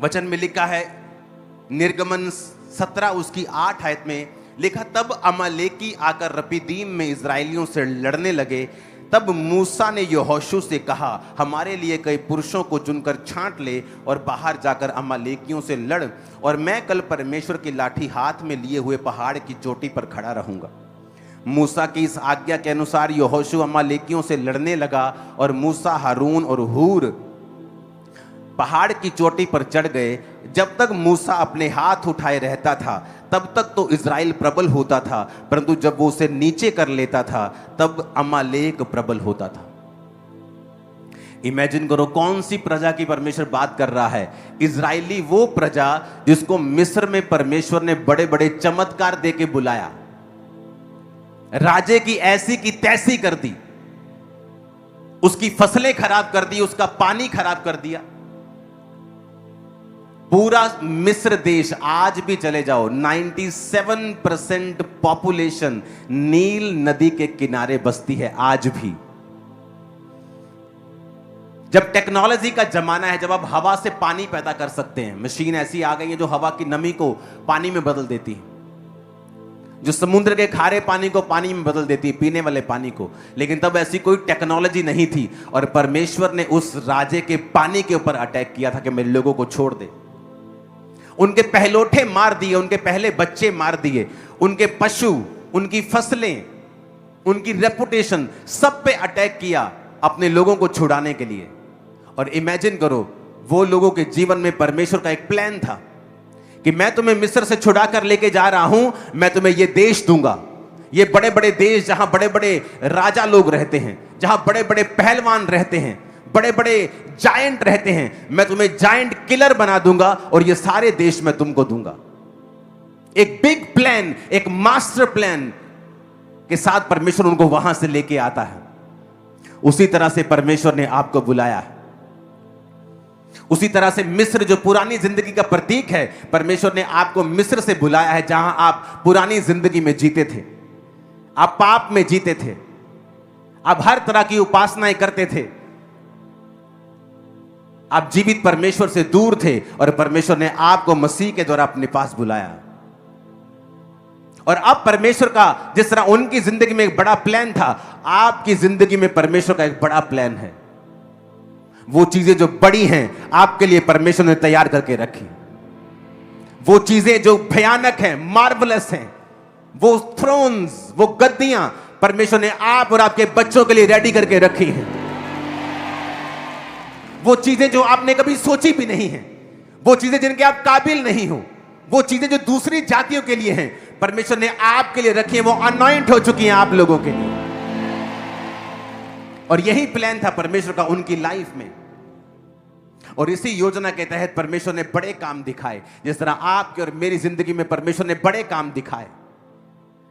वचन में लिखा है, निर्गमन 17 उसकी 8 आयत में लिखा, तब अमालेकी आकर रपीदीम में इजराइलियों से लड़ने लगे। तब मूसा ने यहोशू से कहा, हमारे लिए कई पुरुषों को चुनकर छांट ले और बाहर जाकर अमालेकियों से लड़, और मैं कल परमेश्वर की लाठी हाथ में लिए हुए पहाड़ की चोटी पर खड़ा रहूंगा। मूसा की इस आज्ञा के अनुसार यहोशू अमालेकियों से लड़ने लगा, और मूसा, हारून और हूर पहाड़ की चोटी पर चढ़ गए। जब तक मूसा अपने हाथ उठाए रहता था तब तक तो इज़राइल प्रबल होता था, परंतु जब वो उसे नीचे कर लेता था तब अमालेक प्रबल होता था। इमेजिन करो कौन सी प्रजा की परमेश्वर बात कर रहा है। इज़राइली वो प्रजा जिसको मिस्र में परमेश्वर ने बड़े बड़े चमत्कार दे के बुलाया, राजे की ऐसी की तैसी कर दी, उसकी फसलें खराब कर दी, उसका पानी खराब कर दिया। पूरा मिस्र देश, आज भी चले जाओ, 97% पॉपुलेशन नील नदी के किनारे बसती है आज भी। जब टेक्नोलॉजी का जमाना है, जब आप हवा से पानी पैदा कर सकते हैं, मशीन ऐसी आ गई है जो हवा की नमी को पानी में बदल देती है, जो समुद्र के खारे पानी को पानी में बदल देती है, पीने वाले पानी को। लेकिन तब ऐसी कोई टेक्नोलॉजी नहीं थी, और परमेश्वर ने उस राजे के पानी के ऊपर अटैक किया था कि मेरे लोगों को छोड़ दे। उनके पहलोठे मार दिए, उनके पहले बच्चे मार दिए, उनके पशु, उनकी फसलें, उनकी रेपुटेशन, सब पे अटैक किया अपने लोगों को छुड़ाने के लिए। और इमेजिन करो, वो लोगों के जीवन में परमेश्वर का एक प्लान था कि मैं तुम्हें मिस्र से छुड़ा कर लेके जा रहा हूं, मैं तुम्हें ये देश दूंगा, ये बड़े बड़े देश जहां बड़े बड़े राजा लोग रहते हैं, जहां बड़े बड़े पहलवान रहते हैं, बड़े बड़े जायंट रहते हैं, मैं तुम्हें जायंट किलर बना दूंगा और ये सारे देश मैं तुमको दूंगा। एक बिग प्लान, एक मास्टर प्लान के साथ परमेश्वर उनको वहां से लेके आता है। उसी तरह से परमेश्वर ने आपको बुलाया है। उसी तरह से मिस्र जो पुरानी जिंदगी का प्रतीक है, परमेश्वर ने आपको मिस्र से बुलाया है, जहां आप पुरानी जिंदगी में जीते थे, आप पाप में जीते थे, आप हर तरह की उपासनाएं करते थे, आप जीवित परमेश्वर से दूर थे, और परमेश्वर ने आपको मसीह के द्वारा अपने पास बुलाया। और अब परमेश्वर का जिस तरह उनकी जिंदगी में एक बड़ा प्लान था, आपकी जिंदगी में परमेश्वर का एक बड़ा प्लान है। वो चीजें जो बड़ी हैं आपके लिए परमेश्वर ने तैयार करके रखी। वो चीजें जो भयानक हैं, मार्वलस हैं, वो थ्रोन्स, वो गद्दियां परमेश्वर ने आप और आपके बच्चों के लिए रेडी करके रखी हैं। वो चीजें जो आपने कभी सोची भी नहीं है, वो चीजें जिनके आप काबिल नहीं हो, वो चीजें जो दूसरी जातियों के लिए हैं, परमेश्वर ने आपके लिए रखी है। वो अनॉइंट हो चुकी हैं आप लोगों के लिए। और यही प्लान था परमेश्वर का उनकी लाइफ में। और इसी योजना के तहत परमेश्वर ने बड़े काम दिखाए, जिस तरह आपके और मेरी जिंदगी में परमेश्वर ने बड़े काम दिखाए।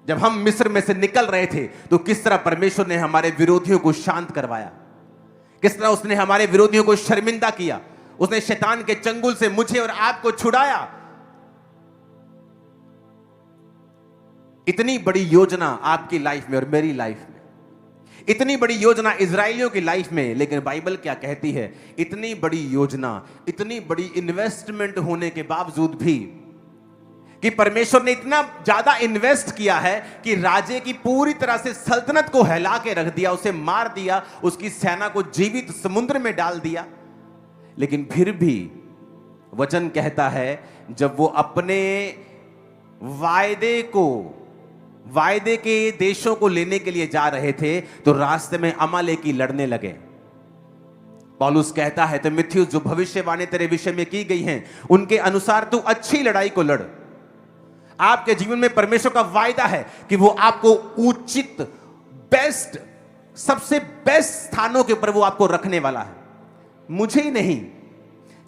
जब हम मिस्र में से निकल रहे थे तो किस तरह परमेश्वर ने हमारे विरोधियों को शांत करवाया, किस तरह उसने हमारे विरोधियों को शर्मिंदा किया, उसने शैतान के चंगुल से मुझे और आपको छुड़ाया। इतनी बड़ी योजना आपकी लाइफ में और मेरी लाइफ में, इतनी बड़ी योजना इजराइलियों की लाइफ में। लेकिन बाइबल क्या कहती है, इतनी बड़ी योजना, इतनी बड़ी इन्वेस्टमेंट होने के बावजूद भी, कि परमेश्वर ने इतना ज्यादा इन्वेस्ट किया है कि राजे की पूरी तरह से सल्तनत को हिला के रख दिया, उसे मार दिया, उसकी सेना को जीवित समुद्र में डाल दिया। लेकिन फिर भी वचन कहता है, जब वो अपने वायदे के देशों को लेने के लिए जा रहे थे तो रास्ते में अमालेकी लड़ने लगे। पौलुस कहता है, तीमुथियुस, जो भविष्यवाणी तेरे विषय में की गई हैं उनके अनुसार तू अच्छी लड़ाई को लड़। आपके जीवन में परमेश्वर का वायदा है कि वो आपको उचित, बेस्ट, सबसे बेस्ट स्थानों के ऊपर वो आपको रखने वाला है। मुझे ही नहीं,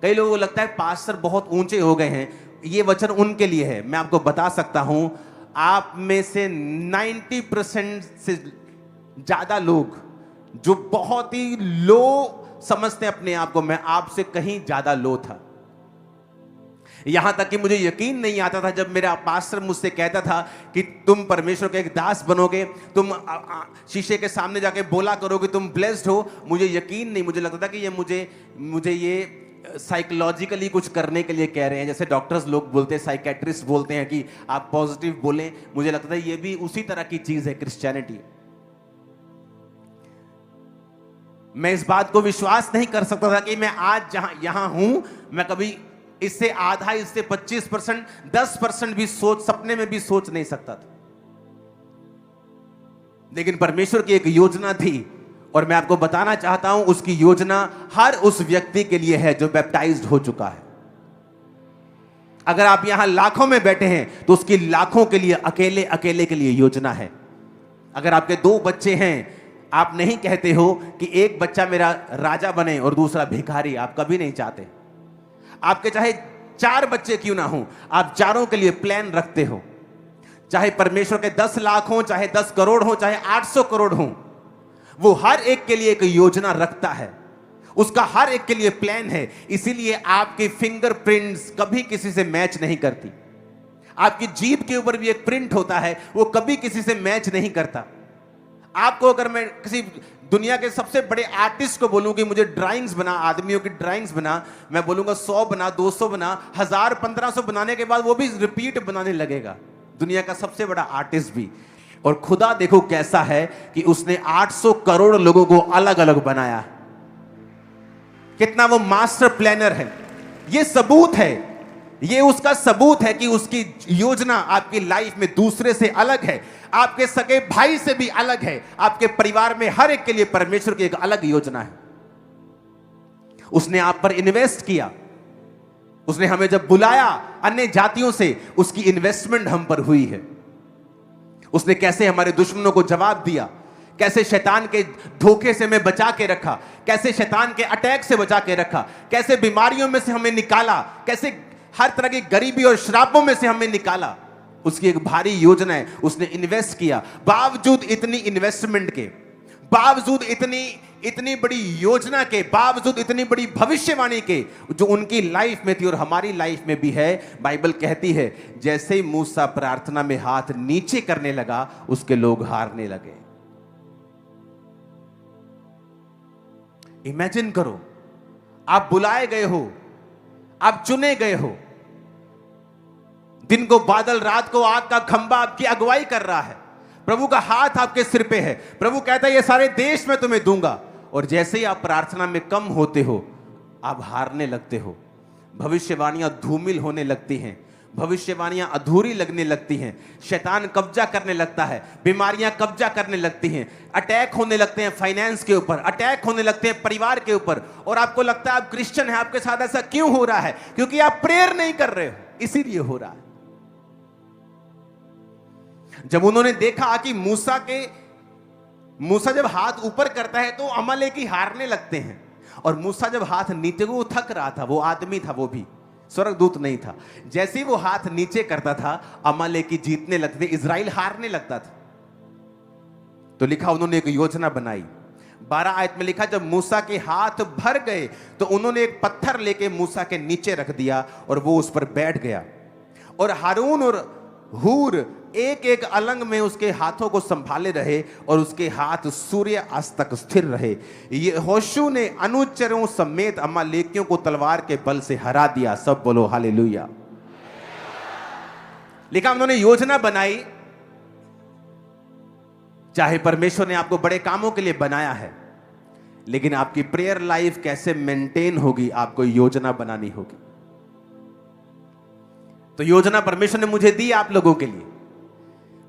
कई लोगों को लगता है पास्टर बहुत ऊंचे हो गए हैं। ये वचन उनके लिए है। मैं आपको बता सकता हूं, आप में से 90% से ज्यादा लोग जो बहुत ही लो समझते हैं अपने आप को, मैं आपसे कहीं ज्यादा लो था। यहां तक कि मुझे यकीन नहीं आता था जब मेरा पास्टर मुझसे कहता था कि तुम परमेश्वर के एक दास बनोगे, तुम शीशे के सामने जाके बोला करोगे तुम ब्लेस्ड हो। मुझे यकीन नहीं, मुझे लगता था कि ये मुझे ये साइकोलॉजिकली कुछ करने के लिए कह रहे हैं, जैसे डॉक्टर्स लोग बोलते हैं, साइकेट्रिस्ट बोलते हैं कि आप पॉजिटिव बोलें। मुझे लगता है ये भी उसी तरह की चीज है क्रिश्चियनिटी। मैं इस बात को विश्वास नहीं कर सकता था कि मैं आज यहां हूं, मैं कभी इससे आधा, इससे 25%, 10% भी सपने में भी सोच नहीं सकता था। लेकिन परमेश्वर की एक योजना थी और मैं आपको बताना चाहता हूं, उसकी योजना हर उस व्यक्ति के लिए है जो बैप्टाइज्ड हो चुका है। अगर आप यहां लाखों में बैठे हैं तो उसकी लाखों के लिए, अकेले अकेले के लिए योजना है। अगर आपके 2 बच्चे हैं, आप नहीं कहते हो कि एक बच्चा मेरा राजा बने और दूसरा भिखारी, आप कभी नहीं चाहते। आपके चाहे 4 बच्चे क्यों ना हो, आप चारों के लिए प्लान रखते हो। चाहे परमेश्वर के 10 लाख हो, चाहे 10 करोड़ हो, चाहे 800 करोड़ हो, वो हर एक के लिए एक योजना रखता है, उसका हर एक के लिए प्लान है। इसीलिए आपकी फिंगरप्रिंट्स कभी किसी से मैच नहीं करती। आपकी जीभ के ऊपर भी एक प्रिंट होता है, वो कभी किसी से मैच नहीं करता। आपको अगर मैं किसी दुनिया के सबसे बड़े आर्टिस्ट को बोलूं कि मुझे ड्राइंग्स बना, आदमियों की ड्राइंग्स बना, मैं बोलूंगा 100 बना, 200 बना, 1000, 1500 बनाने के बाद वो भी रिपीट बनाने लगेगा, दुनिया का सबसे बड़ा आर्टिस्ट भी। और खुदा देखो कैसा है कि उसने 800 करोड़ लोगों को अलग अलग बनाया। कितना वो मास्टर प्लानर है। ये सबूत है, ये उसका सबूत है कि उसकी योजना आपकी लाइफ में दूसरे से अलग है, आपके सगे भाई से भी अलग है, आपके परिवार में हर एक के लिए परमेश्वर की एक अलग योजना है। उसने आप पर इन्वेस्ट किया, उसने हमें जब बुलाया अन्य जातियों से, उसकी इन्वेस्टमेंट हम पर हुई है। उसने कैसे हमारे दुश्मनों को जवाब दिया, कैसे शैतान के धोखे से हमें बचा के रखा, कैसे शैतान के अटैक से बचा के रखा, कैसे बीमारियों में से हमें निकाला, कैसे हर तरह की गरीबी और श्रापों में से हमें निकाला। उसकी एक भारी योजना है, उसने इन्वेस्ट किया। बावजूद इतनी इन्वेस्टमेंट के, बावजूद इतनी बड़ी योजना के, बावजूद इतनी बड़ी भविष्यवाणी के जो उनकी लाइफ में थी और हमारी लाइफ में भी है, बाइबल कहती है जैसे ही मूसा प्रार्थना में हाथ नीचे करने लगा, उसके लोग हारने लगे। इमेजिन करो, आप बुलाए गए हो, आप चुने गए हो, दिन को बादल, रात को आग का खंबा आपकी अगुवाई कर रहा है, प्रभु का हाथ आपके सिर पे है, प्रभु कहता है ये सारे देश में तुम्हें दूंगा। और जैसे ही आप प्रार्थना में कम होते हो, आप हारने लगते हो, भविष्यवाणियां धूमिल होने लगती हैं, भविष्यवाणियां अधूरी लगने लगती हैं, शैतान कब्जा करने लगता है, बीमारियां कब्जा करने लगती हैं, अटैक होने लगते हैं फाइनेंस के ऊपर, अटैक होने लगते हैं परिवार के ऊपर। और आपको लगता है आप क्रिश्चियन हैं, आपके साथ ऐसा क्यों हो रहा है? क्योंकि आप प्रेयर नहीं कर रहे हो, इसीलिए हो रहा है। जब उन्होंने देखा कि मूसा जब हाथ ऊपर करता है तो अमालेकी हारने लगते हैं, और मूसा जब हाथ नीचे, वो थक रहा था, वो आदमी था, वो भी स्वर्गदूत नहीं था। जैसे ही वो हाथ नीचे करता था, अमालेकी जीतने लगते, इजराइल हारने लगता था। तो लिखा उन्होंने एक योजना बनाई। 12 आयत में लिखा जब मूसा के हाथ भर गए तो उन्होंने एक पत्थर लेके मूसा के नीचे रख दिया और वो उस पर बैठ गया, और हारून और हूर एक एक अलंग में उसके हाथों को संभाले रहे और उसके हाथ सूर्य अस्त तक स्थिर रहे। यहोशू ने अनुचरों समेत अमालेकियों को तलवार के बल से हरा दिया। सब बोलो हालेलुया। लिखा उन्होंने योजना बनाई। चाहे परमेश्वर ने आपको बड़े कामों के लिए बनाया है, लेकिन आपकी प्रेयर लाइफ कैसे मेंटेन होगी, आपको योजना बनानी होगी। तो योजना परमेश्वर ने मुझे दी आप लोगों के लिए।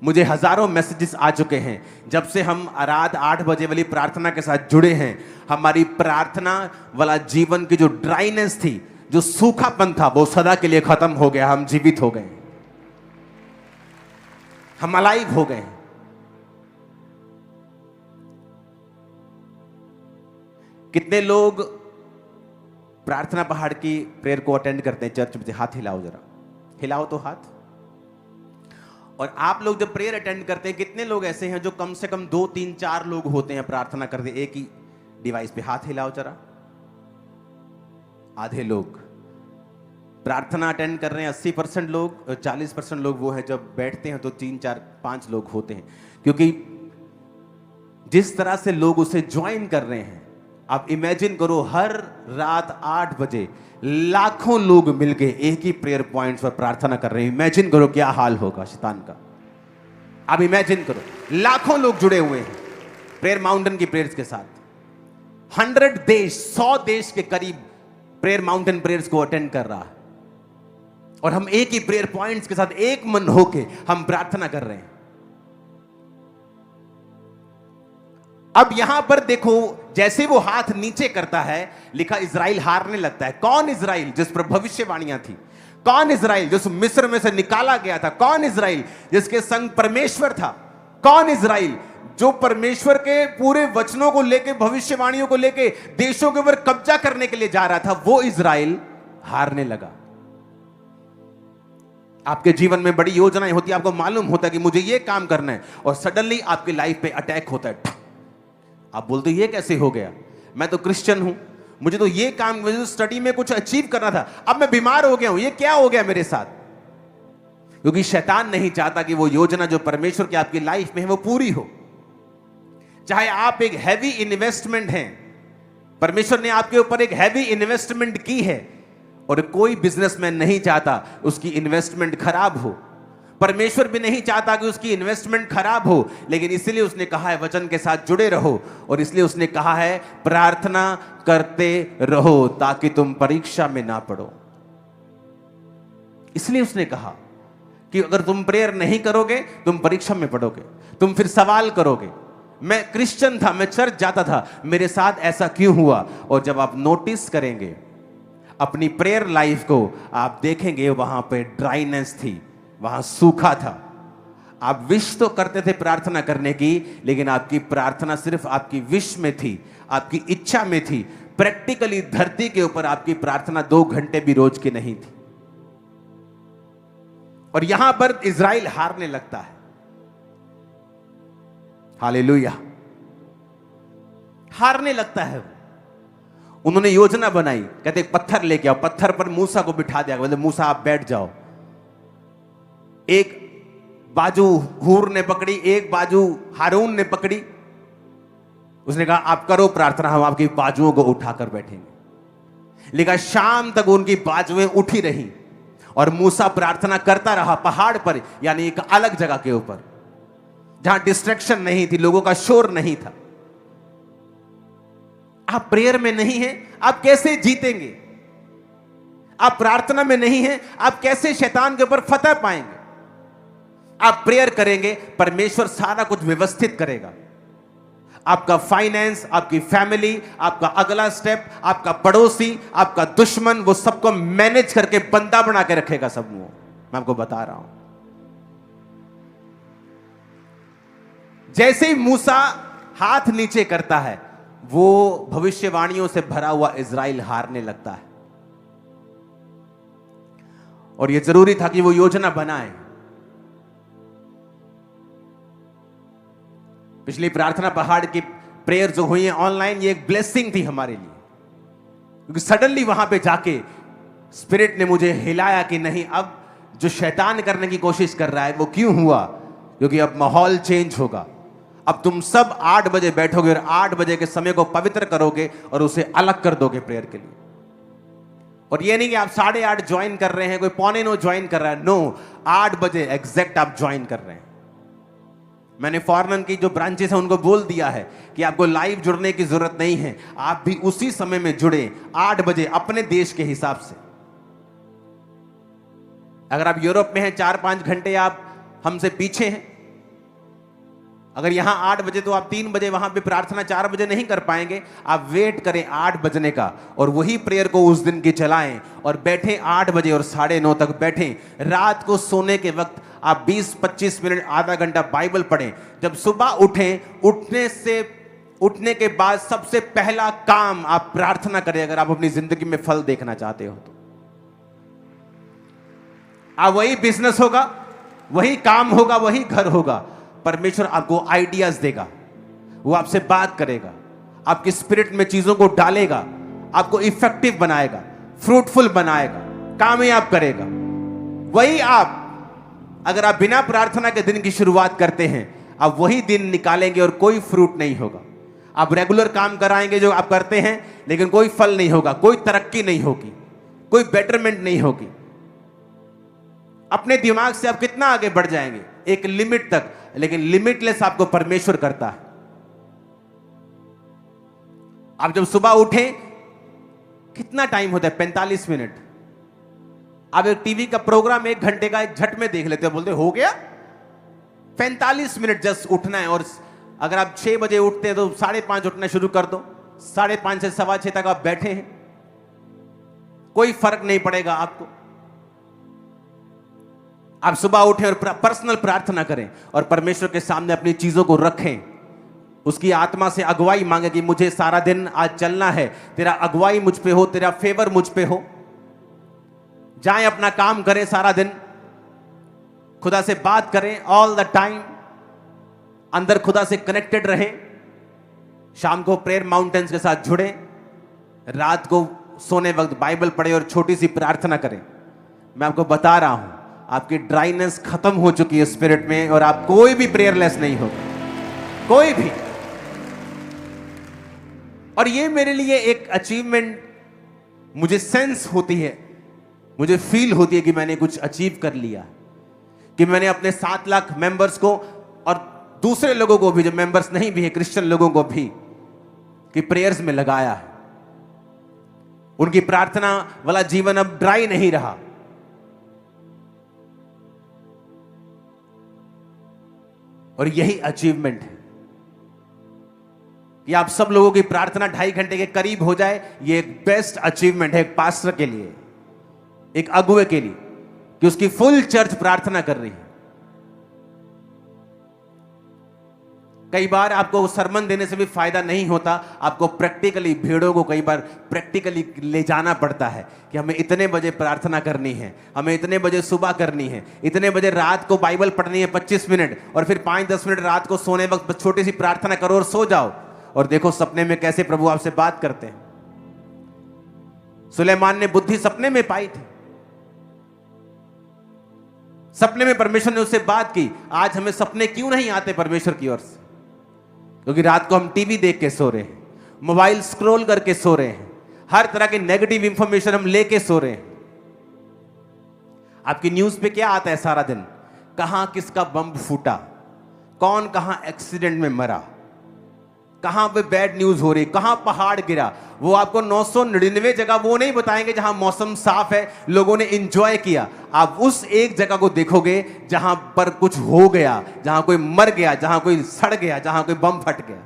मुझे हजारों मैसेजेस आ चुके हैं जब से हम रात 8 बजे वाली प्रार्थना के साथ जुड़े हैं। हमारी प्रार्थना वाला जीवन की जो ड्राइनेस थी, जो सूखापन था, वो सदा के लिए खत्म हो गया। हम जीवित हो गए, हम अलाइव हो गए। कितने लोग प्रार्थना पहाड़ की प्रेयर को अटेंड करते हैं चर्च में? हाथ हिलाओ जरा, हिलाओ तो हाथ। और आप लोग जब प्रेयर अटेंड करते हैं, कितने लोग ऐसे हैं जो कम से कम 2, 3, 4 लोग होते हैं प्रार्थना करते एक ही डिवाइस पे? हाथ हिलाओ जरा। आधे लोग प्रार्थना अटेंड कर रहे हैं, 80% लोग, 40% लोग वो है जब बैठते हैं तो 3, 4, 5 लोग होते हैं। क्योंकि जिस तरह से लोग उसे ज्वाइन कर रहे हैं, आप इमेजिन करो, हर रात 8 बजे लाखों लोग मिलके एक ही प्रेयर पॉइंट पर प्रार्थना कर रहे हैं। इमेजिन करो क्या हाल होगा शैतान का। आप इमेजिन करो, लाखों लोग जुड़े हुए हैं प्रेयर माउंटेन की प्रेयर्स के साथ। 100 देश, 100 देश के करीब प्रेयर माउंटेन प्रेयर्स को अटेंड कर रहा है, और हम एक ही प्रेयर पॉइंट्स के साथ एक मन होके हम प्रार्थना कर रहे हैं। अब यहां पर देखो, जैसे वो हाथ नीचे करता है, लिखा इजराइल हारने लगता है। कौन इजराइल? जिस पर भविष्यवाणियां थी। कौन इजराइल? जो मिस्र में से निकाला गया था। कौन इजराइल? जिसके संग परमेश्वर था। कौन इजराइल? जो परमेश्वर के पूरे वचनों को लेके, भविष्यवाणियों को लेके देशों के ऊपर कब्जा करने के लिए जा रहा था। वो इजराइल हारने लगा। आपके जीवन में बड़ी योजनाएं होती है, आपको मालूम होता है कि मुझे ये काम करना है, और सडनली आपकी लाइफ पे अटैक होता है। आप बोलते ये कैसे हो गया? मैं तो क्रिश्चियन हूं, मुझे तो ये काम, मुझे तो स्टडी में कुछ अचीव करना था, अब मैं बीमार हो गया हूं, ये क्या हो गया मेरे साथ? क्योंकि शैतान नहीं चाहता कि वो योजना जो परमेश्वर की आपकी लाइफ में है वो पूरी हो। चाहे आप एक हैवी इन्वेस्टमेंट हैं, परमेश्वर ने आपके ऊपर एक हैवी इन्वेस्टमेंट की है, और कोई बिजनेसमैन नहीं चाहता उसकी इन्वेस्टमेंट खराब हो। परमेश्वर भी नहीं चाहता कि उसकी इन्वेस्टमेंट खराब हो, लेकिन इसलिए उसने कहा है वचन के साथ जुड़े रहो, और इसलिए उसने कहा है प्रार्थना करते रहो ताकि तुम परीक्षा में ना पड़ो। इसलिए उसने कहा कि अगर तुम प्रेयर नहीं करोगे तुम परीक्षा में पड़ोगे, तुम फिर सवाल करोगे, मैं क्रिश्चियन था, मैं चर्च जाता था, मेरे साथ ऐसा क्यों हुआ? और जब आप नोटिस करेंगे अपनी प्रेयर लाइफ को, आप देखेंगे वहां पे ड्राइनेस थी, वहां सूखा था। आप विश तो करते थे प्रार्थना करने की, लेकिन आपकी प्रार्थना सिर्फ आपकी विश में थी, आपकी इच्छा में थी। प्रैक्टिकली धरती के ऊपर आपकी प्रार्थना 2 घंटे भी रोज की नहीं थी। और यहां पर इजराइल हारने लगता है। हालेलुया, हारने लगता है। उन्होंने योजना बनाई, कहते पत्थर लेके आओ, पत्थर पर मूसा को बिठा दिया, बोले मूसा आप बैठ जाओ। एक बाजू हूर ने पकड़ी, एक बाजू हारून ने पकड़ी। उसने कहा आप करो प्रार्थना, हम आपकी बाजुओं को उठाकर बैठेंगे। लेकिन शाम तक उनकी बाजुएं उठी रही, और मूसा प्रार्थना करता रहा पहाड़ पर, यानी एक अलग जगह के ऊपर जहां डिस्ट्रैक्शन नहीं थी, लोगों का शोर नहीं था। आप प्रेयर में नहीं हैं, आप कैसे जीतेंगे? आप प्रार्थना में नहीं हैं, आप कैसे शैतान के ऊपर फतह पाएंगे? आप प्रेयर करेंगे, परमेश्वर सारा कुछ व्यवस्थित करेगा। आपका फाइनेंस, आपकी फैमिली, आपका अगला स्टेप, आपका पड़ोसी, आपका दुश्मन, वो सबको मैनेज करके बंदा बना के रखेगा सब। वो मैं आपको बता रहा हूं। जैसे ही मूसा हाथ नीचे करता है, वो भविष्यवाणियों से भरा हुआ इजराइल हारने लगता है। और यह जरूरी था कि वो योजना बनाए। पिछली प्रार्थना पहाड़ की प्रेयर जो हुई है ऑनलाइन, ये एक ब्लेसिंग थी हमारे लिए, क्योंकि सडनली वहां पे जाके स्पिरिट ने मुझे हिलाया कि नहीं, अब जो शैतान करने की कोशिश कर रहा है वो क्यों हुआ? क्योंकि अब माहौल चेंज होगा। अब तुम सब 8 बजे बैठोगे और 8 बजे के समय को पवित्र करोगे और उसे अलग कर दोगे प्रेयर के लिए। और ये नहीं कि आप 8:30 ज्वाइन कर रहे हैं, कोई 8:45 ज्वाइन कर रहा है। नो, 8 बजे एग्जैक्ट आप ज्वाइन कर रहे हैं। मैंने फॉरेन की जो ब्रांचेस हैं उनको बोल दिया है कि आपको लाइव जुड़ने की जरूरत नहीं है, आप भी उसी समय में जुड़े 8 बजे अपने देश के हिसाब से। अगर आप यूरोप में हैं 4-5 घंटे आप हमसे पीछे हैं। अगर यहां 8 बजे, तो आप 3 बजे वहां पे प्रार्थना 4 बजे नहीं कर पाएंगे। आप वेट करें 8 बजने का, और वही प्रेयर को उस दिन की चलाएं, और बैठें 8 बजे और 9:30 तक बैठें। रात को सोने के वक्त आप 20-25 मिनट, आधा घंटा बाइबल पढ़ें। जब सुबह उठें, उठने के बाद सबसे पहला काम आप प्रार्थना करें। अगर आप अपनी जिंदगी में फल देखना चाहते हो तो आप, वही बिजनेस होगा, वही काम होगा, वही घर होगा। परमेश्वर आपको आइडियाज देगा, वो आपसे बात करेगा, आपके स्पिरिट में चीजों को डालेगा, आपको इफेक्टिव बनाएगा, फ्रूटफुल बनाएगा, कामयाब करेगा। वही आप, अगर आप बिना प्रार्थना के दिन की शुरुआत करते हैं, आप वही दिन निकालेंगे और कोई फ्रूट नहीं होगा। आप रेगुलर काम कराएंगे जो आप करते हैं, लेकिन कोई फल नहीं होगा, कोई तरक्की नहीं होगी, कोई बेटरमेंट नहीं होगी। अपने दिमाग से आप कितना आगे बढ़ जाएंगे, एक लिमिट तक, लेकिन लिमिटलेस आपको परमेश्वर करता है। आप जब सुबह उठे, कितना टाइम होता है? 45 मिनट। आप एक टीवी का प्रोग्राम 1 घंटे का झट में देख लेते हो, बोलते हो गया। 45 मिनट जस्ट उठना है। और अगर आप 6 बजे उठते हैं तो 5:30 उठना शुरू कर दो। 5:30 से 6:15 तक आप बैठे हैं, कोई फर्क नहीं पड़ेगा आपको। आप सुबह उठें और पर्सनल प्रार्थना करें और परमेश्वर के सामने अपनी चीजों को रखें, उसकी आत्मा से अगुवाई मांगे कि मुझे सारा दिन आज चलना है, तेरा अगुवाई मुझ पे हो, तेरा फेवर मुझ पे हो। जाएं, अपना काम करें, सारा दिन खुदा से बात करें, ऑल द टाइम अंदर खुदा से कनेक्टेड रहें। शाम को प्रेयर माउंटेन्स के साथ जुड़ें, रात को सोने वक्त बाइबल पढ़ें और छोटी सी प्रार्थना करें। मैं आपको बता रहा हूं, आपकी ड्राइनेस खत्म हो चुकी है स्पिरिट में, और आप कोई भी प्रेयरलेस नहीं हो, कोई भी। और ये मेरे लिए एक अचीवमेंट, मुझे सेंस होती है, मुझे फील होती है कि मैंने कुछ अचीव कर लिया, कि मैंने अपने 7 लाख मेंबर्स को और दूसरे लोगों को भी, जो मेंबर्स नहीं भी है, क्रिश्चियन लोगों को भी, कि प्रेयर्स में लगाया है। उनकी प्रार्थना वाला जीवन अब ड्राई नहीं रहा। और यही अचीवमेंट है कि आप सब लोगों की प्रार्थना 2.5 घंटे के करीब हो जाए। ये एक बेस्ट अचीवमेंट है एक पास्टर के लिए, एक अगुवे के लिए, कि उसकी फुल चर्च प्रार्थना कर रही है। कई बार आपको सरमन देने से भी फायदा नहीं होता, आपको प्रैक्टिकली भीड़ों को कई बार प्रैक्टिकली ले जाना पड़ता है कि हमें इतने बजे प्रार्थना करनी है, हमें इतने बजे सुबह करनी है, इतने बजे रात को बाइबल पढ़नी है 25 मिनट, और फिर 5-10 मिनट रात को सोने वक्त छोटी सी प्रार्थना करो और सो जाओ। और देखो सपने में कैसे प्रभु आपसे बात करते हैं। सुलेमान ने बुद्धि सपने में पाई थी, सपने में परमेश्वर ने उससे बात की। आज हमें सपने क्यों नहीं आते परमेश्वर की ओर से? क्योंकि रात को हम टीवी देख के सो रहे हैं, मोबाइल स्क्रॉल करके सो रहे हैं, हर तरह की नेगेटिव इंफॉर्मेशन हम लेके सो रहे हैं। आपकी न्यूज पे क्या आता है सारा दिन? कहां किसका बम फूटा, कौन कहां एक्सीडेंट में मरा, कहां पे बैड न्यूज हो रही, कहां पहाड़ गिरा। वो आपको 999 जगह वो नहीं बताएंगे जहां मौसम साफ है, लोगों ने एंजॉय किया। आप उस एक जगह को देखोगे जहां पर कुछ हो गया, जहां कोई मर गया, जहां कोई सड़ गया, जहां कोई बम फट गया।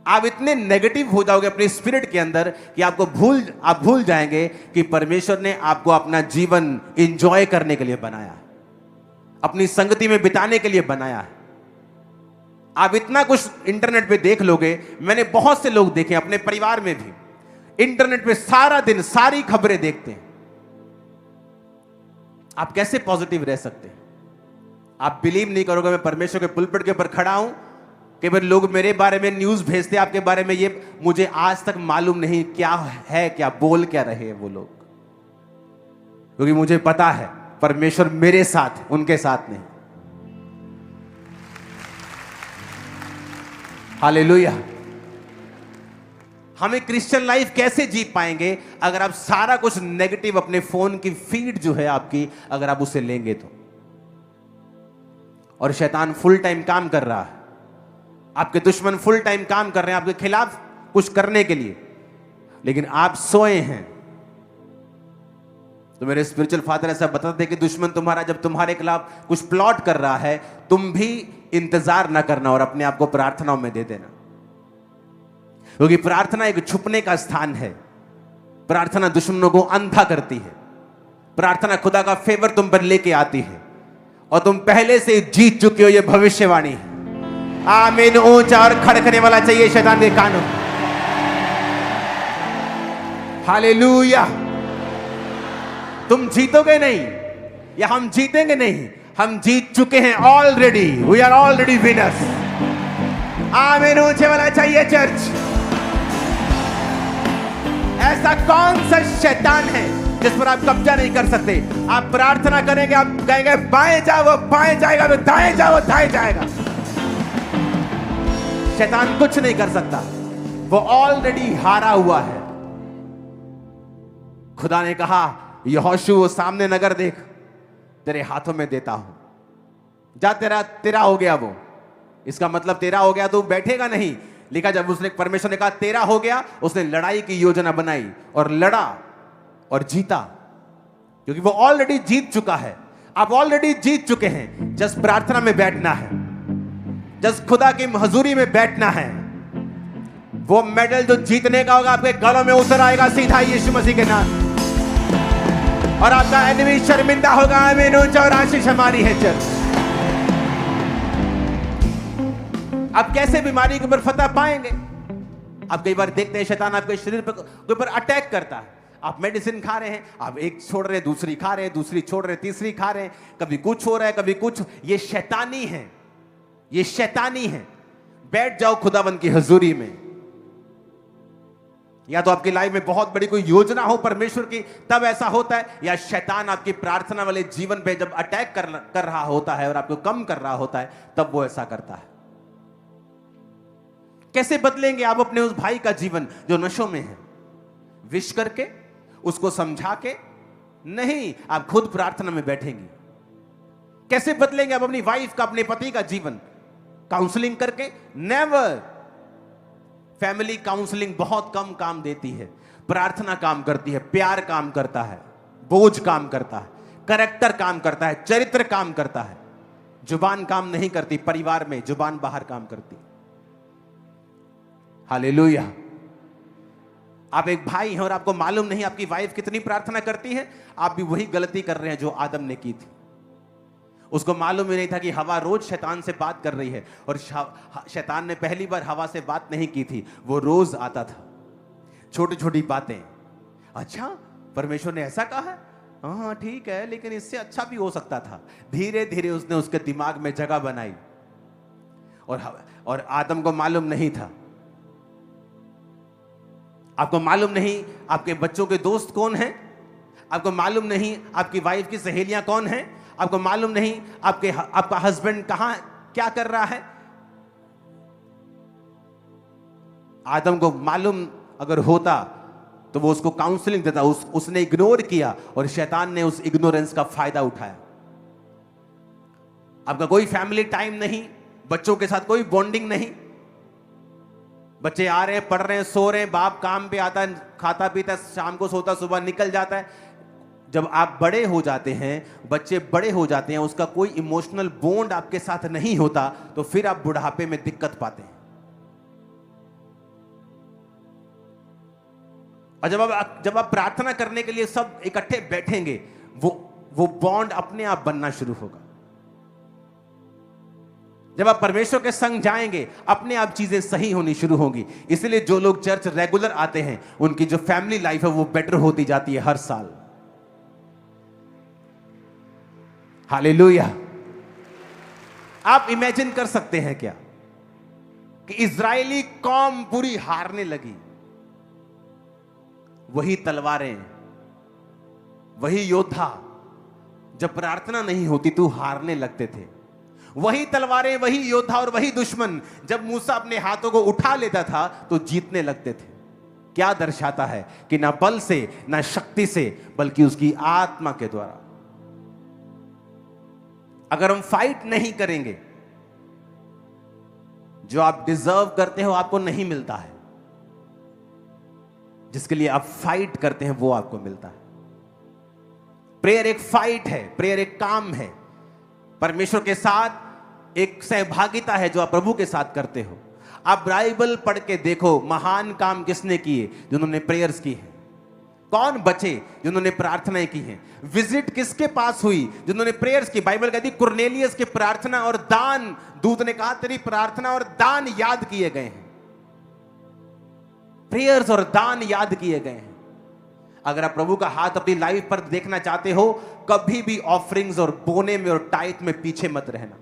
आप इतने नेगेटिव हो जाओगे अपने स्पिरिट के अंदर कि आप भूल जाएंगे कि परमेश्वर ने आपको अपना जीवन एंजॉय करने के लिए बनाया, अपनी संगति में बिताने के लिए बनाया है। आप इतना कुछ इंटरनेट पे देख लोगे, मैंने बहुत से लोग देखे अपने परिवार में भी, इंटरनेट पे सारा दिन सारी खबरें देखते हैं। आप कैसे पॉजिटिव रह सकते हैं? आप बिलीव नहीं करोगे, मैं परमेश्वर के पुलपिट के ऊपर खड़ा हूं, कि भाई लोग मेरे बारे में न्यूज भेजते आपके बारे में, ये मुझे आज तक मालूम नहीं क्या है, क्या बोल क्या रहे हैं वो लोग, क्योंकि मुझे पता है परमेश्वर मेरे साथ, उनके साथ नहीं। हालेलुया। हमें क्रिश्चियन लाइफ कैसे जी पाएंगे अगर आप सारा कुछ नेगेटिव अपने फोन की फीड जो है आपकी, अगर आप उसे लेंगे तो। और शैतान फुल टाइम काम कर रहा है, आपके दुश्मन फुल टाइम काम कर रहे हैं आपके खिलाफ कुछ करने के लिए, लेकिन आप सोए हैं। तो मेरे स्पिरिचुअल फादर ऐसा बताते कि दुश्मन तुम्हारा जब तुम्हारे खिलाफ कुछ प्लॉट कर रहा है, तुम भी इंतजार ना करना और अपने आप को प्रार्थनाओं में दे देना, क्योंकि प्रार्थना एक छुपने का स्थान है। प्रार्थना दुश्मनों को अंधा करती है, प्रार्थना खुदा का फेवर तुम पर लेके आती है, और तुम पहले से जीत चुके हो, यह भविष्यवाणी है। आमीन। ऊंचा और खड़कने वाला चाहिए शैतान के कानों। हालेलुया। तुम जीतोगे नहीं, या हम जीतेंगे नहीं, हम जीत चुके हैं already. We are already winners. आमीन। ऊंचे वाला चाहिए चर्च। ऐसा कौन सा शैतान है जिस पर आप कब्जा नहीं कर सकते? आप प्रार्थना करेंगे, आप कहेंगे बाएं जाओ वो बाएं जाएगा, वो दाएं जाओ वो दाएं जाएगा। शैतान कुछ नहीं कर सकता, वो ऑलरेडी हारा हुआ है। खुदा ने कहा, यहोशू वो सामने नगर देख, तेरे हाथों में देता हूं, जा, तेरा हो गया वो। इसका मतलब तेरा हो गया तो बैठेगा नहीं। लिखा, जब उसने, परमेश्वर ने कहा तेरा हो गया, उसने लड़ाई की योजना बनाई और लड़ा और जीता, क्योंकि वो ऑलरेडी जीत चुका है। आप ऑलरेडी जीत चुके हैं। जस्ट प्रार्थना में बैठना है, जस्ट खुदा की हजूरी में बैठना है। वो मेडल जो जीतने का होगा आपके गलों में उतर आएगा सीधा यीशु मसीह के नाम, और आपका एनिमी शर्मिंदा होगा। आमीन। ऊंचा और आशीष हमारी है। चल, आप कैसे बीमारी के ऊपर फतह पाएंगे? आप कई बार देखते हैं शैतान आपके शरीर के ऊपर अटैक करता है। आप मेडिसिन खा रहे हैं, आप एक छोड़ रहे हैं, दूसरी खा रहे हैं, दूसरी छोड़ रहे हैं, तीसरी खा रहे हैं, कभी कुछ हो रहा है, कभी कुछ। ये शैतानी है, ये शैतानी है। बैठ जाओ खुदावंद की हजूरी में। या तो आपकी लाइफ में बहुत बड़ी कोई योजना हो परमेश्वर की, तब ऐसा होता है, या शैतान आपकी प्रार्थना वाले जीवन पे जब अटैक कर रहा होता है और आपको कम कर रहा होता है, तब वो ऐसा करता है। कैसे बदलेंगे आप अपने उस भाई का जीवन जो नशों में है? विश करके, उसको समझा के नहीं, आप खुद प्रार्थना में बैठेंगे। कैसे बदलेंगे आप अपनी वाइफ का, अपने पति का जीवन? काउंसलिंग करके? नेवर। फैमिली काउंसलिंग बहुत कम काम देती है, प्रार्थना काम करती है, प्यार काम करता है, बोझ काम करता है, कैरेक्टर काम करता है, चरित्र काम करता है। जुबान काम नहीं करती परिवार में, जुबान बाहर काम करती। हालेलुया। आप एक भाई हैं और आपको मालूम नहीं आपकी वाइफ कितनी प्रार्थना करती है, आप भी वही गलती कर रहे हैं जो आदम ने की थी। उसको मालूम ही नहीं था कि हवा रोज शैतान से बात कर रही है, और शैतान ने पहली बार हवा से बात नहीं की थी, वो रोज आता था, छोटी छोटी बातें। अच्छा, परमेश्वर ने ऐसा कहा है, हाँ ठीक है, लेकिन इससे अच्छा भी हो सकता था। धीरे धीरे उसने उसके दिमाग में जगह बनाई, और आदम को मालूम नहीं था। आपको मालूम नहीं आपके बच्चों के दोस्त कौन हैं, आपको मालूम नहीं आपकी वाइफ की सहेलियां कौन हैं, आपको मालूम नहीं आपका हस्बैंड कहां क्या कर रहा है। आदम को मालूम अगर होता तो वो उसको काउंसलिंग देता, उसने इग्नोर किया और शैतान ने उस इग्नोरेंस का फायदा उठाया। आपका कोई फैमिली टाइम नहीं, बच्चों के साथ कोई बॉन्डिंग नहीं। बच्चे आ रहे हैं, पढ़ रहे हैं, सो रहे हैं, बाप काम पे आता है, खाता पीता, शाम को सोता, सुबह निकल जाता है। जब आप बड़े हो जाते हैं, बच्चे बड़े हो जाते हैं, उसका कोई इमोशनल बॉन्ड आपके साथ नहीं होता, तो फिर आप बुढ़ापे में दिक्कत पाते हैं। और जब आप प्रार्थना करने के लिए सब इकट्ठे बैठेंगे, वो बॉन्ड अपने आप बनना शुरू होगा। जब आप परमेश्वर के संग जाएंगे, अपने आप चीजें सही होनी शुरू होंगी। इसलिए जो लोग चर्च रेगुलर आते हैं, उनकी जो फैमिली लाइफ है वो बेटर होती जाती है हर साल। हालेलुया। आप इमेजिन कर सकते हैं क्या कि इजरायली कौम पूरी हारने लगी, वही तलवारें, वही योद्धा, जब प्रार्थना नहीं होती तो हारने लगते थे। वही तलवारें, वही योद्धा और वही दुश्मन, जब मूसा अपने हाथों को उठा लेता था तो जीतने लगते थे। क्या दर्शाता है कि ना बल से, ना शक्ति से, बल्कि उसकी आत्मा के द्वारा। अगर हम फाइट नहीं करेंगे, जो आप डिजर्व करते हो आपको नहीं मिलता है, जिसके लिए आप फाइट करते हैं वो आपको मिलता है। प्रेयर एक फाइट है, प्रेयर एक काम है, परमेश्वर के साथ एक सहभागिता है जो आप प्रभु के साथ करते हो। आप बाइबल पढ़ के देखो, महान काम किसने किए? जिन्होंने प्रेयर्स की है। कौन बचे? जिन्होंने प्रार्थनाएं की हैं। विजिट किसके पास हुई? जिन्होंने प्रेयर्स की। बाइबल कहती है कुरनेलियस की प्रार्थना और दान, दूत ने कहा तेरी प्रार्थना और दान याद किए गए हैं। प्रेयर्स और दान याद किए गए हैं। अगर आप प्रभु का हाथ अपनी लाइफ पर देखना चाहते हो, कभी भी ऑफरिंग्स और बोने में और टाइथ में पीछे मत रहना।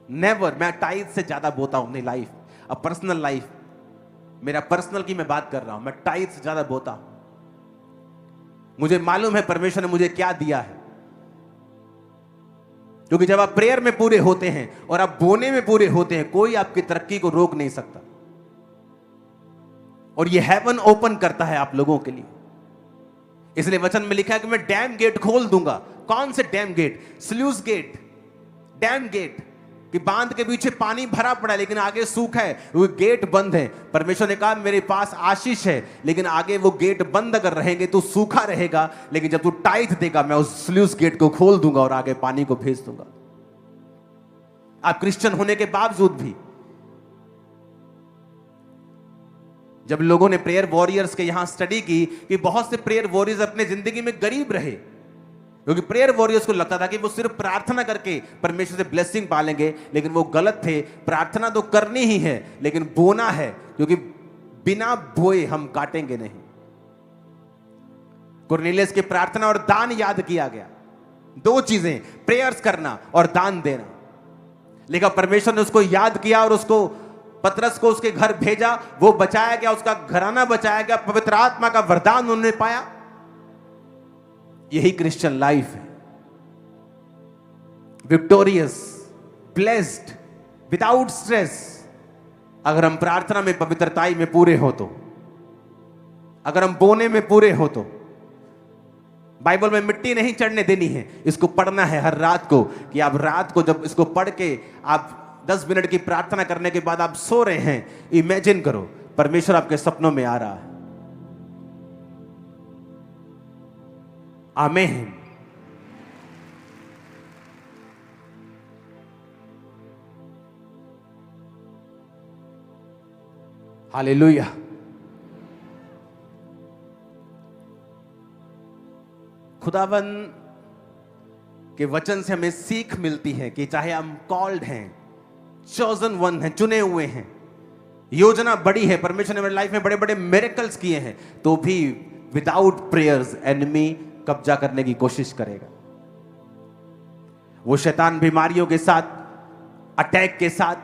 नेवर। मैं टाइथ से ज्यादा बोता हूं अपनी लाइफ, अब पर्सनल लाइफ, मेरा पर्सनल की मैं बात कर रहा हूं। मैं टाइथ से ज्यादा बोता हूं। मुझे मालूम है परमेश्वर ने मुझे क्या दिया है, क्योंकि जब आप प्रेयर में पूरे होते हैं और आप बोने में पूरे होते हैं, कोई आपकी तरक्की को रोक नहीं सकता। और ये हेवन ओपन करता है आप लोगों के लिए। इसलिए वचन में लिखा है कि मैं डैम गेट खोल दूंगा। कौन से dam gate? Sluice gate, dam gate, कि बांध के पीछे पानी भरा पड़ा है लेकिन आगे सूखा है, वो गेट बंद है। परमेश्वर ने कहा मेरे पास आशीष है, लेकिन आगे वो गेट बंद अगर रहेंगे तो सूखा रहेगा, लेकिन जब तू टाइट देगा मैं उस स्लूज गेट को खोल दूंगा और आगे पानी को भेज दूंगा। आप क्रिश्चियन होने के बावजूद भी, जब लोगों ने प्रेयर वॉरियर्स के यहां स्टडी की कि बहुत से प्रेयर वॉरियर्स अपने जिंदगी में गरीब रहे, क्योंकि प्रेयर वॉरियर्स को लगता था कि वो सिर्फ प्रार्थना करके परमेश्वर से ब्लेसिंग पालेंगे, लेकिन वो गलत थे। प्रार्थना तो करनी ही है, लेकिन बोना है, क्योंकि बिना बोए हम काटेंगे नहीं। कुरनेलियस की प्रार्थना और दान याद किया गया, दो चीजें, प्रेयर्स करना और दान देना। लेकिन परमेश्वर ने उसको याद किया और उसको, पतरस को उसके घर भेजा, वो बचाया गया, उसका घराना बचाया गया, पवित्र आत्मा का वरदान उन्होंने पाया। यही क्रिश्चियन लाइफ है, विक्टोरियस, ब्लेस्ड, विदाउट स्ट्रेस। अगर हम प्रार्थना में, पवित्रताई में पूरे हो तो, अगर हम बोने में पूरे हो तो। बाइबल में मिट्टी नहीं चढ़ने देनी है, इसको पढ़ना है हर रात को, कि आप रात को जब इसको पढ़ के आप 10 मिनट की प्रार्थना करने के बाद आप सो रहे हैं, इमेजिन करो परमेश्वर आपके सपनों में आ रहा है। आमीन। हालेलुया। खुदावन के वचन से हमें सीख मिलती है कि चाहे हम कॉल्ड हैं, चोजन वन हैं, चुने हुए हैं, योजना बड़ी है, परमेश्वर ने मेरी लाइफ में बड़े बड़े मिरेकल्स किए हैं, तो भी विदाउट प्रेयर्स एनिमी कब्जा करने की कोशिश करेगा। वो शैतान बीमारियों के साथ, अटैक के साथ,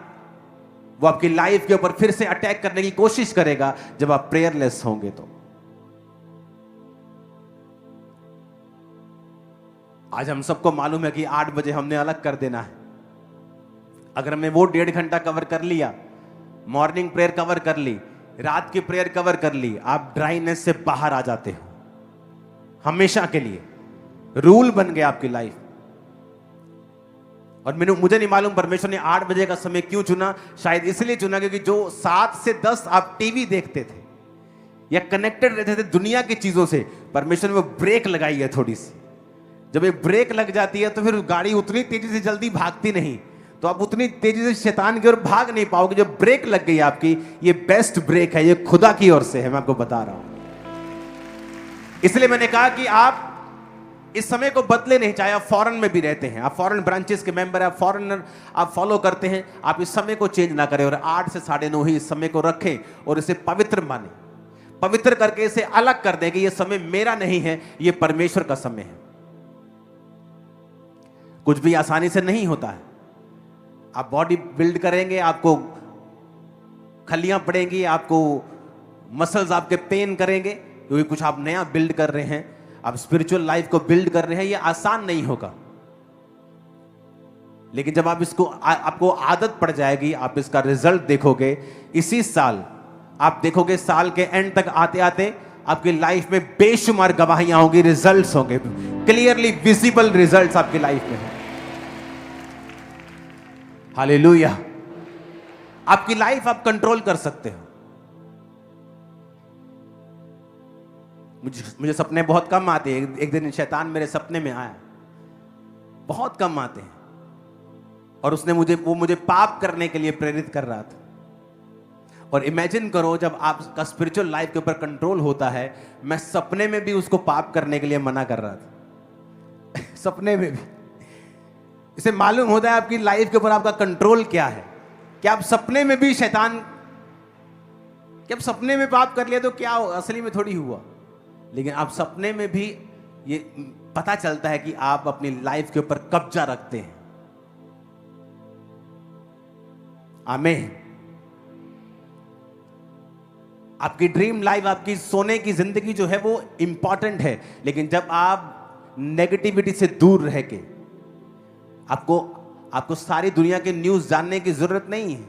वो आपकी लाइफ के ऊपर फिर से अटैक करने की कोशिश करेगा जब आप प्रेयरलेस होंगे। तो आज हम सबको मालूम है कि 8 बजे हमने अलग कर देना है। अगर हमने वो 1.5 घंटा कवर कर लिया, मॉर्निंग प्रेयर कवर कर ली, रात की प्रेयर कवर कर ली, आप ड्राइनेस से बाहर आ जाते हो हमेशा के लिए। रूल बन गया आपकी लाइफ। और मुझे नहीं मालूम परमेश्वर ने 8 बजे का समय क्यों चुना। शायद इसलिए चुना क्योंकि जो 7 से 10 आप टीवी देखते थे या कनेक्टेड रहते थे दुनिया की चीजों से, परमेश्वर ने वो ब्रेक लगाई है थोड़ी सी। जब एक ब्रेक लग जाती है तो फिर गाड़ी उतनी तेजी से जल्दी भागती नहीं, तो आप उतनी तेजी से शैतान की ओर भाग नहीं पाओगे। जब ब्रेक लग गई आपकी, ये बेस्ट ब्रेक है, ये खुदा की ओर से है, मैं आपको बता रहा हूं। इसलिए मैंने कहा कि आप इस समय को बदले नहीं, चाहे आप फॉरेन में भी रहते हैं, आप फॉरेन ब्रांचेस के मेंबर, आप फॉरेनर, आप फॉलो करते हैं, आप इस समय को चेंज ना करें और 8 से 9:30 ही इस समय को रखें और इसे पवित्र माने, पवित्र करके इसे अलग कर दें कि यह समय मेरा नहीं है, यह परमेश्वर का समय है। कुछ भी आसानी से नहीं होता है। आप बॉडी बिल्ड करेंगे, आपको खलियां पड़ेंगी, आपको मसल्स आपके पेन करेंगे, क्योंकि कुछ आप नया बिल्ड कर रहे हैं, आप स्पिरिचुअल लाइफ को बिल्ड कर रहे हैं, ये आसान नहीं होगा। लेकिन जब आप इसको आपको आदत पड़ जाएगी, आप इसका रिजल्ट देखोगे। इसी साल आप देखोगे, साल के एंड तक आते आते आपकी लाइफ में बेशुमार गवाहियां होंगी, रिजल्ट्स होंगे, क्लियरली विजिबल रिजल्ट्स आपकी लाइफ में हैं। हालेलुया। आपकी लाइफ आप कंट्रोल कर सकते हो। मुझे सपने बहुत कम आते हैं। एक दिन शैतान मेरे सपने में आया, बहुत कम आते हैं, और उसने मुझे पाप करने के लिए प्रेरित कर रहा था। और इमेजिन करो, जब आपका स्पिरिचुअल लाइफ के ऊपर कंट्रोल होता है, मैं सपने में भी उसको पाप करने के लिए मना कर रहा था सपने में भी। इसे मालूम होता है आपकी लाइफ के ऊपर आपका कंट्रोल क्या है। क्या आप सपने में भी शैतान, क्या आप सपने में पाप कर लिया तो क्या असली में थोड़ी हुआ, लेकिन आप सपने में भी ये पता चलता है कि आप अपनी लाइफ के ऊपर कब्जा रखते हैं। आमीन। आपकी ड्रीम लाइफ, आपकी सोने की जिंदगी जो है वो इंपॉर्टेंट है, लेकिन जब आप नेगेटिविटी से दूर रह के आपको सारी दुनिया के न्यूज जानने की जरूरत नहीं है।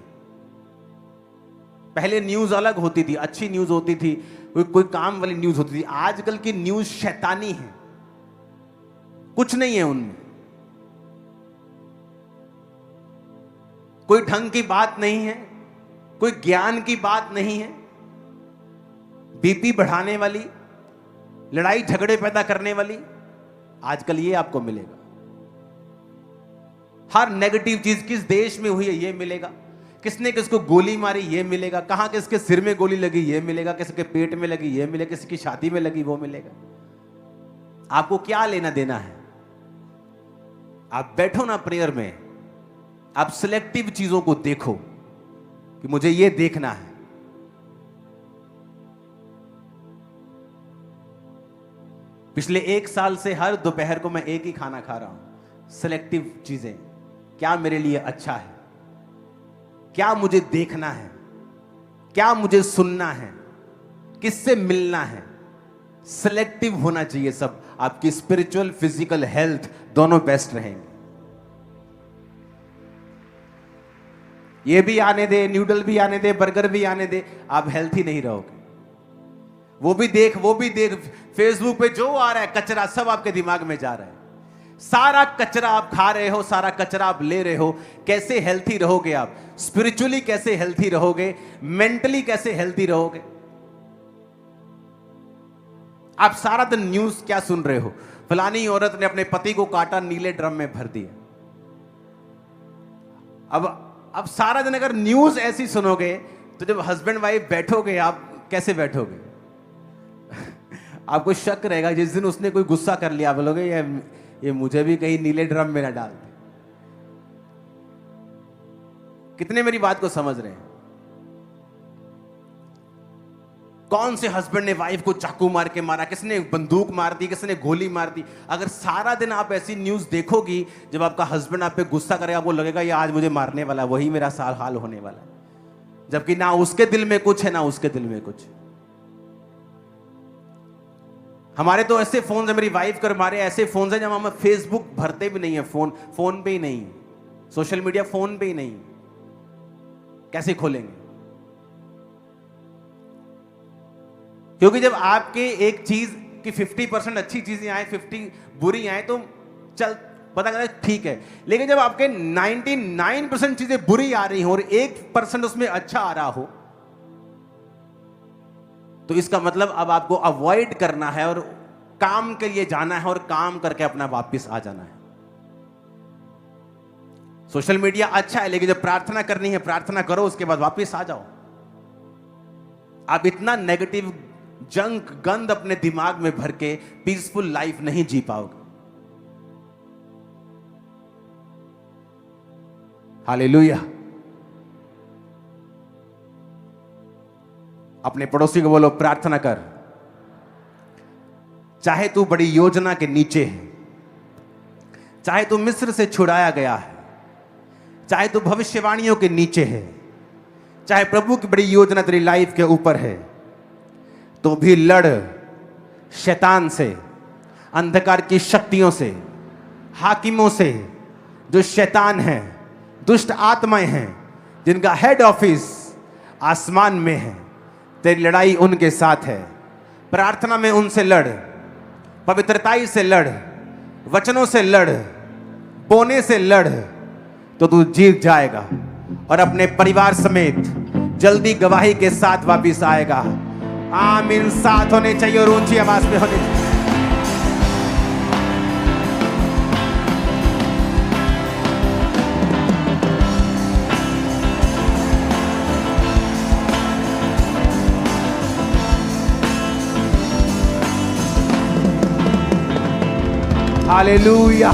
पहले न्यूज अलग होती थी, अच्छी न्यूज होती थी, कोई काम वाली न्यूज होती थी। आजकल की न्यूज शैतानी है, कुछ नहीं है उनमें, कोई ढंग की बात नहीं है, कोई ज्ञान की बात नहीं है, बीपी बढ़ाने वाली, लड़ाई झगड़े पैदा करने वाली आजकल ये आपको मिलेगा। हर नेगेटिव चीज किस देश में हुई है ये मिलेगा, किसने किसको गोली मारी ये मिलेगा, कहां किसके सिर में गोली लगी ये मिलेगा, किसी के पेट में लगी ये मिलेगा, किसी की शादी में लगी वो मिलेगा। आपको क्या लेना देना है? आप बैठो ना प्रेयर में, आप सिलेक्टिव चीजों को देखो कि मुझे ये देखना है। पिछले 1 साल से हर दोपहर को मैं एक ही खाना खा रहा हूं, सिलेक्टिव चीजें। क्या मेरे लिए अच्छा है, क्या मुझे देखना है, क्या मुझे सुनना है, किससे मिलना है, सिलेक्टिव होना चाहिए सब। आपकी स्पिरिचुअल फिजिकल हेल्थ दोनों बेस्ट रहेंगे। ये भी आने दे, न्यूडल भी आने दे, बर्गर भी आने दे, आप हेल्थी नहीं रहोगे। वो भी देख, फेसबुक पे जो आ रहा है कचरा सब आपके दिमाग में जा रहा है। सारा कचरा आप खा रहे हो, सारा कचरा आप ले रहे हो। कैसे हेल्थी रहोगे आप? स्पिरिचुअली कैसे हेल्थी रहोगे? मेंटली कैसे हेल्थी रहोगे? आप सारा दिन न्यूज क्या सुन रहे हो? फलानी औरत ने अपने पति को काटा, नीले ड्रम में भर दिया। अब सारा दिन अगर न्यूज ऐसी सुनोगे तो जब हस्बैंड वाइफ बैठोगे आप कैसे बैठोगे? आपको शक रहेगा। जिस दिन उसने कोई गुस्सा कर लिया, बोलोगे ये मुझे भी कहीं नीले ड्रम में ना डाल दे। कितने मेरी बात को समझ रहे हैं? कौन से हस्बैंड ने वाइफ को चाकू मार के मारा, किसने बंदूक मार दी, किसने गोली मार दी। अगर सारा दिन आप ऐसी न्यूज देखोगी, जब आपका हस्बैंड आप पे गुस्सा करेगा, आपको लगेगा ये आज मुझे मारने वाला है, वही मेरा साल हाल होने वाला है। जबकि ना उसके दिल में कुछ है, ना उसके दिल में कुछ। हमारे तो ऐसे फोन है, मेरी वाइफ कर हमारे ऐसे फोन है जब हम फेसबुक भरते भी नहीं है, फोन पे ही नहीं, सोशल मीडिया फोन पे ही नहीं, कैसे खोलेंगे? क्योंकि जब आपके एक चीज की 50% अच्छी चीजें आए, 50 बुरी आए, तो चल पता करता है ठीक है। लेकिन जब आपके 99% चीजें बुरी आ रही हो और 1% उसमें अच्छा आ रहा हो, तो इसका मतलब अब आपको अवॉइड करना है और काम के लिए जाना है और काम करके अपना वापस आ जाना है। सोशल मीडिया अच्छा है, लेकिन जब प्रार्थना करनी है प्रार्थना करो, उसके बाद वापस आ जाओ। आप इतना नेगेटिव जंक गंद अपने दिमाग में भर के पीसफुल लाइफ नहीं जी पाओगे। हालेलुया। अपने पड़ोसी को बोलो प्रार्थना कर। चाहे तू बड़ी योजना के नीचे है, चाहे तू मिस्र से छुड़ाया गया है, चाहे तू भविष्यवाणियों के नीचे है, चाहे प्रभु की बड़ी योजना तेरी लाइफ के ऊपर है, तो भी लड़ शैतान से, अंधकार की शक्तियों से, हाकिमों से, जो शैतान है, दुष्ट आत्माएं हैं, जिनका हेड ऑफिस आसमान में है। तेरी लड़ाई उनके साथ है। प्रार्थना में उनसे लड़, पवित्रताई से लड़, वचनों से लड़, बोने से लड़, तो तू जीत जाएगा और अपने परिवार समेत जल्दी गवाही के साथ वापिस आएगा। आमीन। साथ होने चाहिए और ऊंची आवाज में होने चाहिए। Hallelujah,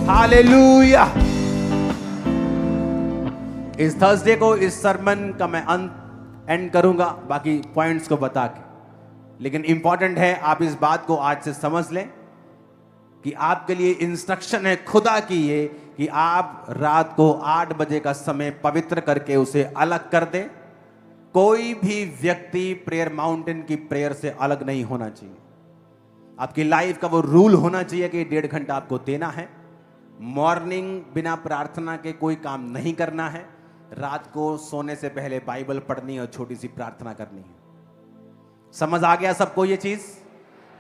hallelujah. इस थर्सडे को इस सरमन का मैं एंड करूंगा, बाकी पॉइंट्स को बता के। लेकिन इंपॉर्टेंट है आप इस बात को आज से समझ लें कि आपके लिए इंस्ट्रक्शन है खुदा की ये कि आप रात को 8 बजे का समय पवित्र करके उसे अलग कर दें। कोई भी व्यक्ति प्रेयर माउंटेन की प्रेयर से अलग नहीं होना चाहिए। आपकी लाइफ का वो रूल होना चाहिए कि 1.5 घंटा आपको देना है। मॉर्निंग बिना प्रार्थना के कोई काम नहीं करना है, रात को सोने से पहले बाइबल पढ़नी और छोटी सी प्रार्थना करनी है। समझ आ गया सबको ये चीज?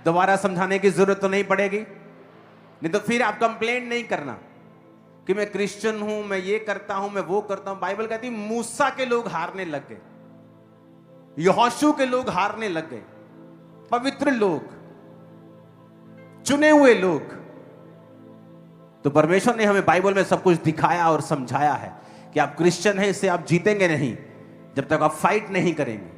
दोबारा समझाने की जरूरत तो नहीं पड़ेगी, नहीं तो फिर आप कंप्लेंट नहीं करना कि मैं क्रिश्चियन हूं, मैं ये करता हूं, मैं वो करता हूं। बाइबल कहती है मूसा के लोग हारने लग गए, यहोशू के लोग हारने लग गए, पवित्र लोग, चुने हुए लोग। तो परमेश्वर ने हमें बाइबल में सब कुछ दिखाया और समझाया है कि आप क्रिश्चियन हैं, इससे आप जीतेंगे नहीं जब तक आप फाइट नहीं करेंगे।